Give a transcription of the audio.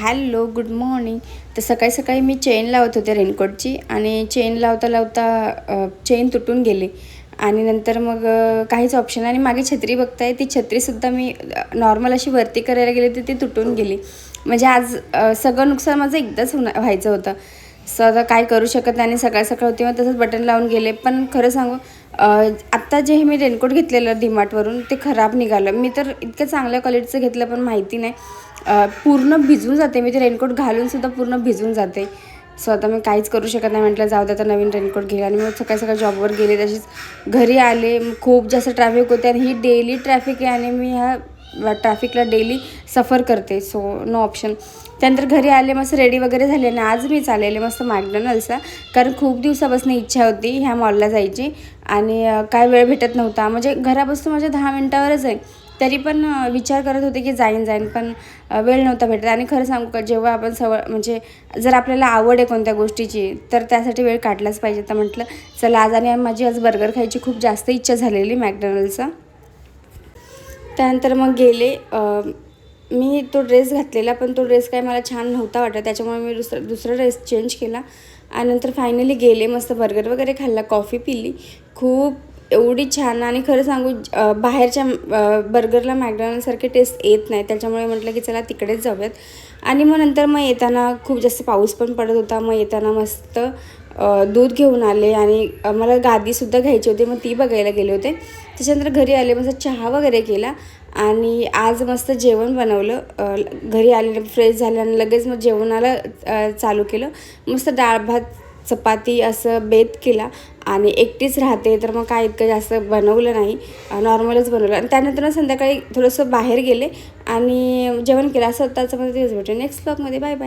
Hello, good morning. तर सकाळी सकाळी मी चेन लावत होते रेनकोटची आणि चेन लावता लावता चेन तुटून गेली आणि नंतर मग काहीच ऑप्शन आणि मागे छत्री बघताय, ती छत्रीसुद्धा मी नॉर्मल अशी वरती करायला गेली तर ती तुटून गेली. म्हणजे आज सगळं नुकसान माझं एकदाच व्हायचं होतं. सो आता काय करू शकत नाही आणि सकाळ सकाळ होती मग तसंच बटन लावून गेले. पण खरं सांगू, आत्ता जे हे मी रेनकोट घेतलेलं डीमार्टवरून ते खराब निघालं. मी तर इतकं चांगल्या क्वालिटीचं घेतलं पण माहिती नाही, पूर्ण भिजून जाते. मी ते रेनकोट घालूनसुद्धा पूर्ण भिजून जाते. सो आता मी काहीच करू शकत नाही. म्हटलं जाऊ दे, आता नवीन रेनकोट घेईल. आणि मग सकाळी सकाळी जॉबवर गेले, तशीच घरी आले. खूप जास्त ट्रॅफिक होते आणि ही डेली ट्रॅफिक आहे आणि मी ह्या ट्रॅफिकला डेली सफर करते. So no option. त्यानंतर घरी आले, मस्त रेडी वगैरे झाले आणि आज मी चाललेले मस्त मॅकडॉनल्ड्सला. कारण खूप दिवसापासून इच्छा होती ह्या मॉलला जायची आणि काय वेळ भेटत नव्हता. म्हणजे घरापासून माझ्या 10 मिनटावरच आहे, तरी पण विचार करत होते की जाईन पण वेळ नव्हता भेटत. आणि खरं सांगू का, जेव्हा आपण म्हणजे जर आपल्याला आवड आहे कोणत्या गोष्टीची तर त्यासाठी वेळ काढलाच पाहिजे. तर म्हटलं चला आज माझी आज बर्गर खायची खूप जास्त इच्छा झालेली मॅकडॉनल्ड्सचा. त्यानंतर मग गेले. मी तो ड्रेस घातलेला पण तो ड्रेस काय मला छान नव्हता वाटत, त्याच्यामुळे मी दुसरा ड्रेस चेंज केला आणि नंतर फायनली गेले. मस्त बर्गर वगैरे खाल्ला, कॉफी पिली. खूप एवढी छान. आणि खरं सांगू, बाहेरच्या बर्गरला मॅकडॉनल्डसारखे टेस्ट येत नाही, त्याच्यामुळे म्हटलं की चला तिकडेच जाऊयात. आणि मग नंतर मग येताना खूप जास्त पाऊस पण पडत होता. मग येताना मस्त दूध घेऊन आले आणि मला गादीसुद्धा घ्यायची होती, मग ती बघायला गेले होते. त्याच्यानंतर घरी आले, मस्त चहा वगैरे केला आणि आज मस्त जेवण बनवलं. घरी आले, फ्रेश झाले आणि लगेच मग जेवणाला चालू केलं. मस्त डाळ भात चपाती असं बेत केला आणि एकटीच राहते तर मग काय इतकं जास्त बनवलं नाही, नॉर्मलच बनवलं. आणि त्यानंतर संध्याकाळी थोडंसं बाहेर गेले आणि जेवण केलं. असं आत्ताचं मध्ये दिवस भेटू नेक्स्ट ब्लॉगमध्ये. Bye bye.